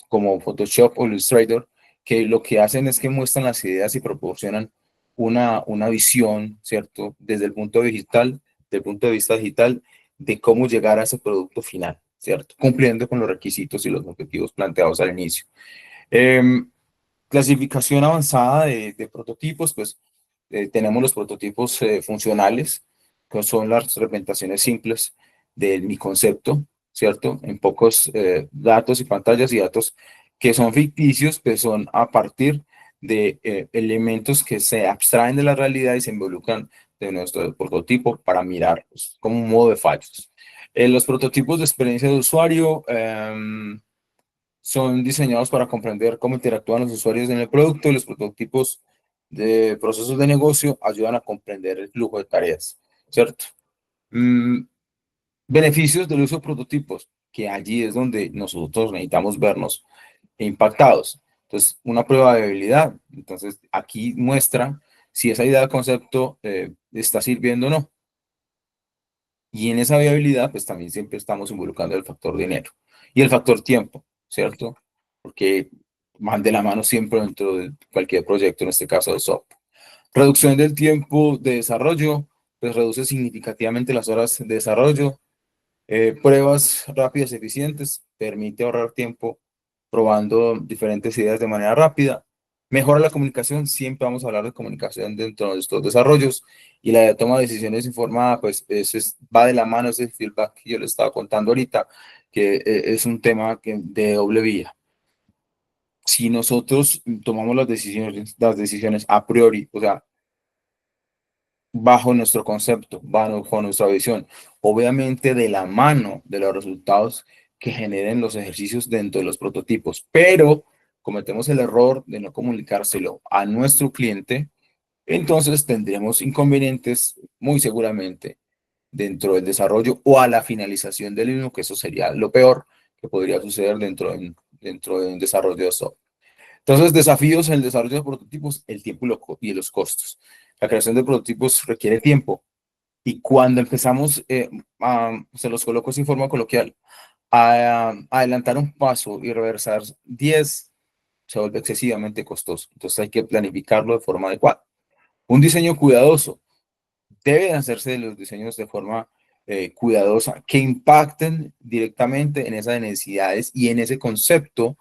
como Photoshop o Illustrator que lo que hacen es que muestran las ideas y proporcionan una visión, ¿cierto? Desde el punto digital, del punto de vista digital, de cómo llegar a ese producto final, ¿cierto? Cumpliendo con los requisitos y los objetivos planteados al inicio. Clasificación avanzada de prototipos, pues tenemos los prototipos funcionales, que son las representaciones simples de mi concepto, ¿cierto? En pocos datos y pantallas y datos que son ficticios, que son a partir de elementos que se abstraen de la realidad y se involucran de nuestro prototipo para mirar pues, como un modo de fallos. Los prototipos de experiencia de usuario, son diseñados para comprender cómo interactúan los usuarios en el producto y los prototipos de procesos de negocio ayudan a comprender el flujo de tareas, ¿cierto? Beneficios del uso de prototipos, que allí es donde nosotros necesitamos vernos impactados. Entonces, una prueba de viabilidad. Entonces, aquí muestra si esa idea de concepto está sirviendo o no. Y en esa viabilidad, pues también siempre estamos involucrando el factor dinero y el factor tiempo, ¿cierto? Porque van de la mano siempre dentro de cualquier proyecto, en este caso de software. Reducción del tiempo de desarrollo, pues reduce significativamente las horas de desarrollo. Pruebas rápidas y eficientes, permite ahorrar tiempo probando diferentes ideas de manera rápida. Mejora la comunicación, siempre vamos a hablar de comunicación dentro de estos desarrollos y la toma de decisiones informada, pues eso va de la mano ese feedback que yo les estaba contando ahorita, que es un tema de doble vía. Si nosotros tomamos las decisiones a priori, o sea, bajo nuestro concepto, bajo nuestra visión, obviamente de la mano de los resultados que generen los ejercicios dentro de los prototipos, pero cometemos el error de no comunicárselo a nuestro cliente, entonces tendremos inconvenientes muy seguramente dentro del desarrollo o a la finalización del mismo, que eso sería lo peor que podría suceder dentro de un desarrollo de software. Entonces, desafíos en el desarrollo de prototipos, el tiempo y los costos. La creación de prototipos requiere tiempo y cuando empezamos, se los coloco sin forma coloquial, a adelantar un paso y reversar 10 se vuelve excesivamente costoso. Entonces hay que planificarlo de forma adecuada. Un diseño cuidadoso. Deben hacerse los diseños de forma cuidadosa que impacten directamente en esas necesidades y en ese concepto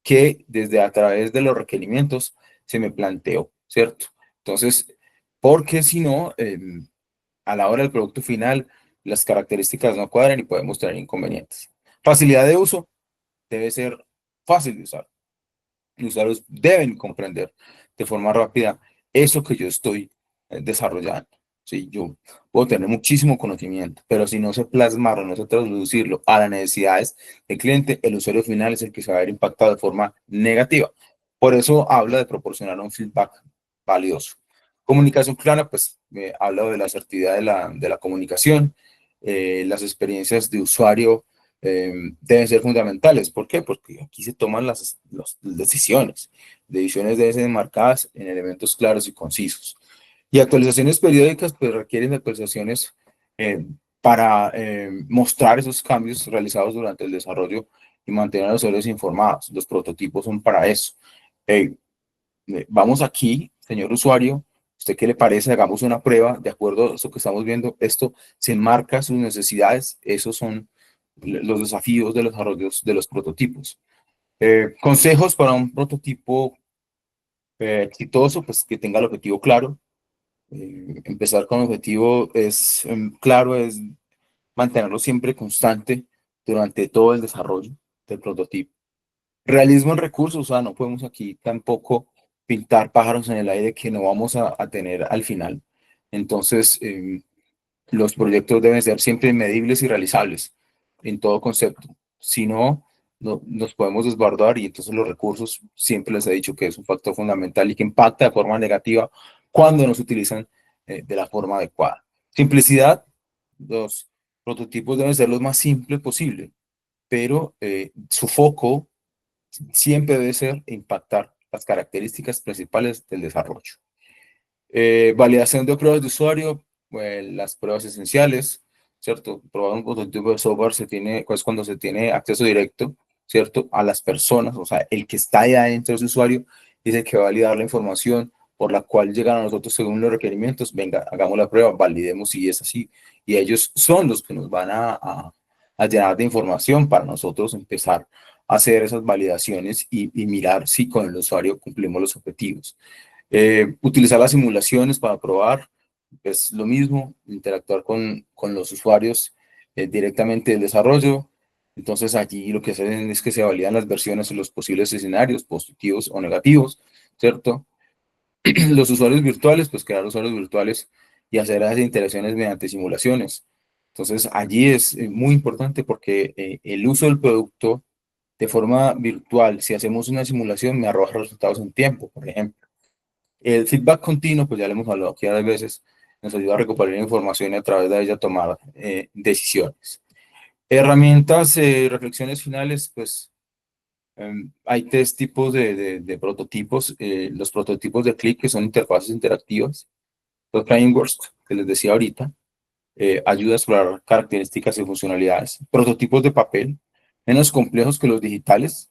que desde a través de los requerimientos se me planteó, ¿cierto? Entonces, porque si no, a la hora del producto final, las características no cuadran y podemos tener inconvenientes. Facilidad de uso debe ser fácil de usar. Los usuarios deben comprender de forma rápida eso que yo estoy desarrollando. Sí, yo puedo tener muchísimo conocimiento, pero si no se plasmaron, no se traducirlo a las necesidades del cliente, el usuario final es el que se va a ver impactado de forma negativa. Por eso habla de proporcionar un feedback valioso. Comunicación clara, pues habla de la asertividad de la comunicación, las experiencias de usuario deben ser fundamentales. ¿Por qué? Porque aquí se toman las decisiones. Decisiones deben ser marcadas en elementos claros y concisos. Y actualizaciones periódicas, pues requieren actualizaciones para mostrar esos cambios realizados durante el desarrollo y mantener a los usuarios informados. Los prototipos son para eso. Vamos aquí, señor usuario, ¿usted qué le parece? Hagamos una prueba de acuerdo a eso que estamos viendo. Esto se enmarca sus necesidades. Esos son los desafíos de los desarrollos de los prototipos. Consejos para un prototipo exitoso, pues que tenga el objetivo claro. Empezar con objetivo es claro, es mantenerlo siempre constante durante todo el desarrollo del prototipo. Realismo en recursos, o sea, no podemos aquí tampoco pintar pájaros en el aire que no vamos a tener al final. Entonces, los proyectos deben ser siempre medibles y realizables en todo concepto. Si no, nos podemos desbordar y entonces los recursos, siempre les he dicho que es un factor fundamental y que impacta de forma negativa cuando no se utilizan de la forma adecuada. Simplicidad, los prototipos deben ser los más simples posible, pero su foco siempre debe ser impactar las características principales del desarrollo. Validación de pruebas de usuario, las pruebas esenciales, ¿cierto? Probar un prototipo de software se tiene, pues cuando se tiene acceso directo, ¿cierto? A las personas, o sea, el que está ahí adentro de ese usuario es el que va a validar la información por la cual llegan a nosotros según los requerimientos. Venga, hagamos la prueba, validemos si es así. Y ellos son los que nos van a llenar de información para nosotros empezar a hacer esas validaciones y mirar si con el usuario cumplimos los objetivos. Utilizar las simulaciones para probar, es lo mismo, interactuar con los usuarios directamente del desarrollo. Entonces allí lo que hacen es que se validan las versiones en los posibles escenarios, positivos o negativos, ¿cierto? Los usuarios virtuales, pues crear usuarios virtuales y hacer esas interacciones mediante simulaciones. Entonces allí es muy importante porque el uso del producto de forma virtual, si hacemos una simulación, me arroja resultados en tiempo, por ejemplo. El feedback continuo, pues ya lo hemos hablado aquí varias veces, nos ayuda a recuperar información y a través de ella tomar decisiones. Herramientas, reflexiones finales, pues hay tres tipos de prototipos. Los prototipos de clic, que son interfaces interactivas. Los frameworks, que les decía ahorita, ayuda a explorar características y funcionalidades. Prototipos de papel, menos complejos que los digitales,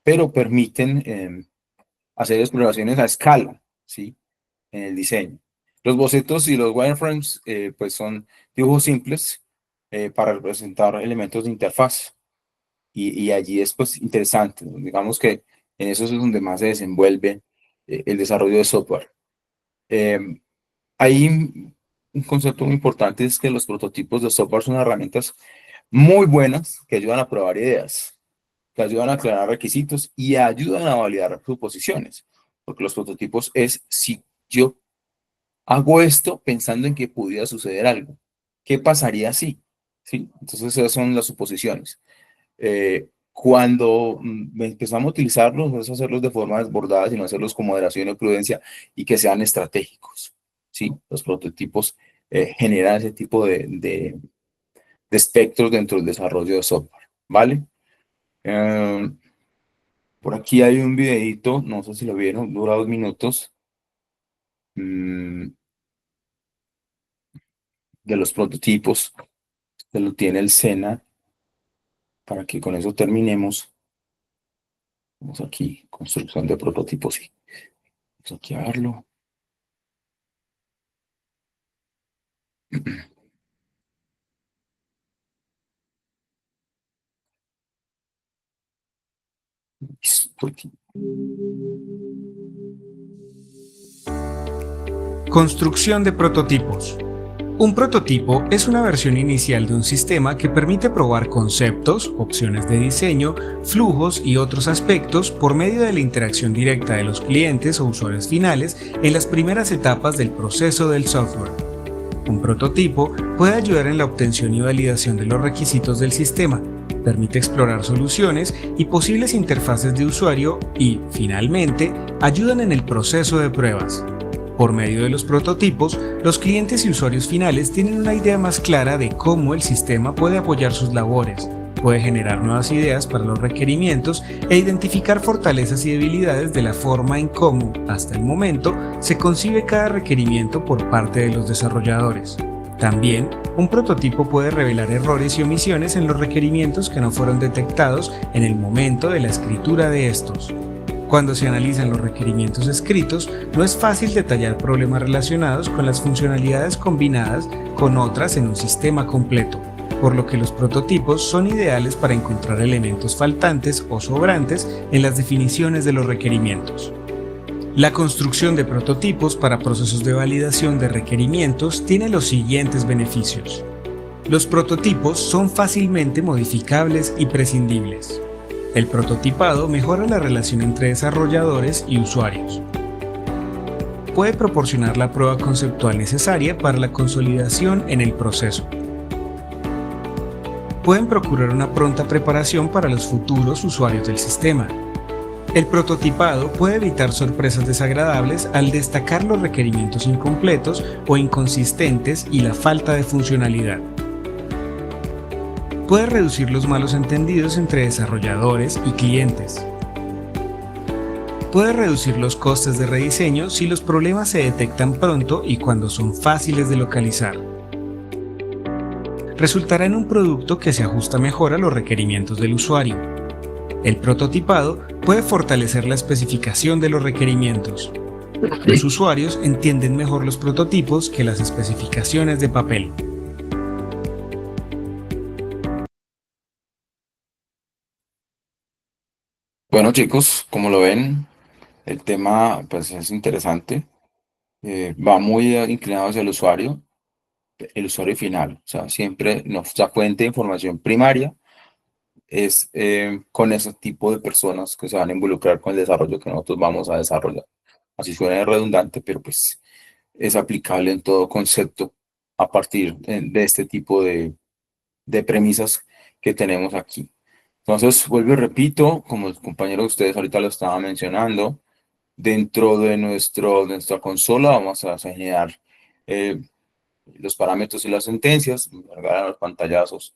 pero permiten hacer exploraciones a escala, ¿sí? En el diseño. Los bocetos y los wireframes pues son dibujos simples para representar elementos de interfaz y allí es pues interesante, ¿no? Digamos que en eso es donde más se desenvuelve el desarrollo de software. Eh, Hay un concepto muy importante, es que los prototipos de software son herramientas muy buenas que ayudan a probar ideas, que ayudan a aclarar requisitos y ayudan a validar suposiciones, porque los prototipos es si yo hago esto pensando en que pudiera suceder algo. ¿Qué pasaría si? ¿Sí? Entonces esas son las suposiciones. Cuando empezamos a utilizarlos, no es hacerlos de forma desbordada, sino hacerlos con moderación y prudencia y que sean estratégicos, ¿sí? Los prototipos generan ese tipo de espectros dentro del desarrollo de software, ¿vale? Por aquí hay un videito, no sé si lo vieron, dura 2 minutos, de los prototipos, que lo tiene el SENA, para que con eso terminemos. Vamos aquí, construcción de prototipos, sí. Vamos aquí a verlo. Listo, aquí. Construcción de prototipos. Un prototipo es una versión inicial de un sistema que permite probar conceptos, opciones de diseño, flujos y otros aspectos por medio de la interacción directa de los clientes o usuarios finales en las primeras etapas del proceso del software. Un prototipo puede ayudar en la obtención y validación de los requisitos del sistema, permite explorar soluciones y posibles interfaces de usuario y, finalmente, ayudan en el proceso de pruebas. Por medio de los prototipos, los clientes y usuarios finales tienen una idea más clara de cómo el sistema puede apoyar sus labores, puede generar nuevas ideas para los requerimientos e identificar fortalezas y debilidades de la forma en cómo, hasta el momento, se concibe cada requerimiento por parte de los desarrolladores. También, un prototipo puede revelar errores y omisiones en los requerimientos que no fueron detectados en el momento de la escritura de estos. Cuando se analizan los requerimientos escritos, no es fácil detallar problemas relacionados con las funcionalidades combinadas con otras en un sistema completo, por lo que los prototipos son ideales para encontrar elementos faltantes o sobrantes en las definiciones de los requerimientos. La construcción de prototipos para procesos de validación de requerimientos tiene los siguientes beneficios. Los prototipos son fácilmente modificables y prescindibles. El prototipado mejora la relación entre desarrolladores y usuarios. Puede proporcionar la prueba conceptual necesaria para la consolidación en el proceso. Pueden procurar una pronta preparación para los futuros usuarios del sistema. El prototipado puede evitar sorpresas desagradables al destacar los requerimientos incompletos o inconsistentes y la falta de funcionalidad. Puede reducir los malos entendidos entre desarrolladores y clientes. Puede reducir los costes de rediseño si los problemas se detectan pronto y cuando son fáciles de localizar. Resultará en un producto que se ajusta mejor a los requerimientos del usuario. El prototipado puede fortalecer la especificación de los requerimientos. Los usuarios entienden mejor los prototipos que las especificaciones de papel. Bueno, chicos, como lo ven, el tema pues es interesante. Va muy inclinado hacia el usuario final. O sea, siempre nuestra fuente de información primaria es con ese tipo de personas que se van a involucrar con el desarrollo que nosotros vamos a desarrollar. Así suena redundante, pero pues es aplicable en todo concepto a partir de este tipo de premisas que tenemos aquí. Entonces, vuelvo y repito, como el compañero de ustedes ahorita lo estaba mencionando, dentro de nuestra consola vamos a generar los parámetros y las sentencias, cargar los pantallazos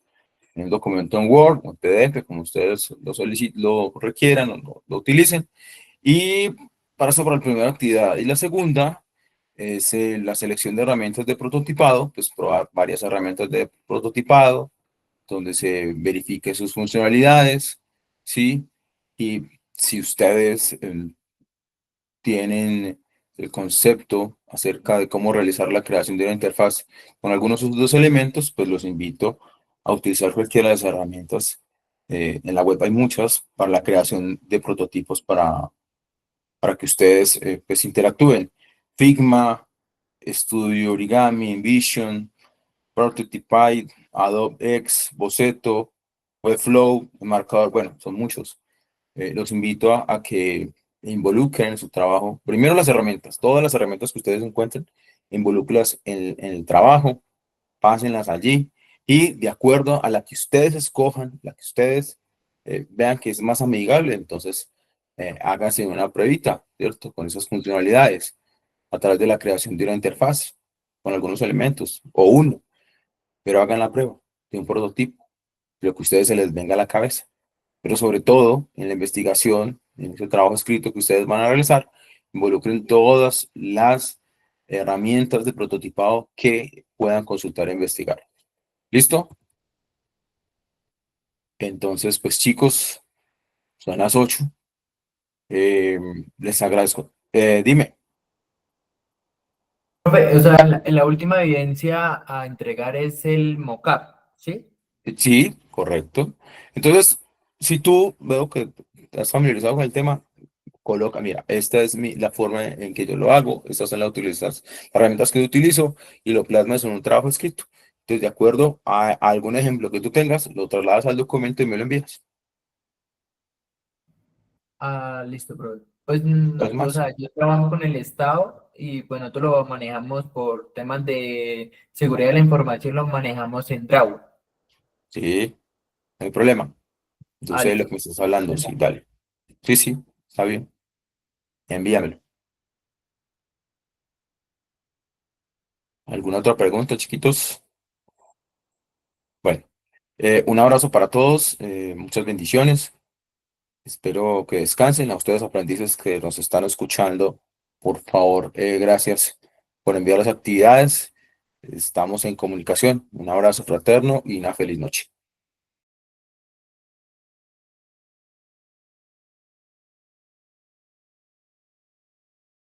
en el documento en Word o en PDF, como ustedes lo requieran o lo utilicen. Y para eso, para la primera actividad. Y la segunda es la selección de herramientas de prototipado, pues probar varias herramientas de prototipado, donde se verifique sus funcionalidades, ¿sí? Y si ustedes tienen el concepto acerca de cómo realizar la creación de una interfaz con algunos de estos elementos, pues los invito a utilizar cualquiera de las herramientas. En la web hay muchas para la creación de prototipos para que ustedes pues interactúen. Figma, Studio Origami, InVision, Prototyped, Adobe X, Boceto, Webflow, Markdown, bueno, son muchos. Los invito a que involucren en su trabajo, primero las herramientas, todas las herramientas que ustedes encuentren, involúcrenlas en el trabajo, pásenlas allí y de acuerdo a la que ustedes escojan, la que ustedes vean que es más amigable, entonces háganse una pruebita, ¿cierto? Con esas funcionalidades, a través de la creación de una interfaz, con algunos elementos, o uno, pero hagan la prueba de un prototipo, lo que a ustedes se les venga a la cabeza. Pero sobre todo, en la investigación, en ese trabajo escrito que ustedes van a realizar, involucren todas las herramientas de prototipado que puedan consultar e investigar. ¿Listo? Entonces, pues chicos, son las 8. Les agradezco. Dime. Profe, o sea, la última evidencia a entregar es el mockup, ¿sí? Sí, correcto. Entonces, si tú veo que estás familiarizado con el tema, coloca, mira, esta es la forma en que yo lo hago, estas son las herramientas que yo utilizo y lo plasmas en un trabajo escrito. Entonces, de acuerdo a algún ejemplo que tú tengas, lo trasladas al documento y me lo envías. Ah, listo, profe. Pues ¿Algo o más? sea, yo trabajo con el Estado y pues nosotros lo manejamos por temas de seguridad de la información, lo manejamos en DRAW. Sí, no hay problema. Yo Ah, sé de lo listo. que me estás hablando, sí, dale. Sí, sí, está bien. Envíamelo. ¿Alguna otra pregunta, chiquitos? Bueno, un abrazo para todos, muchas bendiciones. Espero que descansen. A ustedes, aprendices que nos están escuchando, por favor, gracias por enviar las actividades. Estamos en comunicación. Un abrazo fraterno y una feliz noche.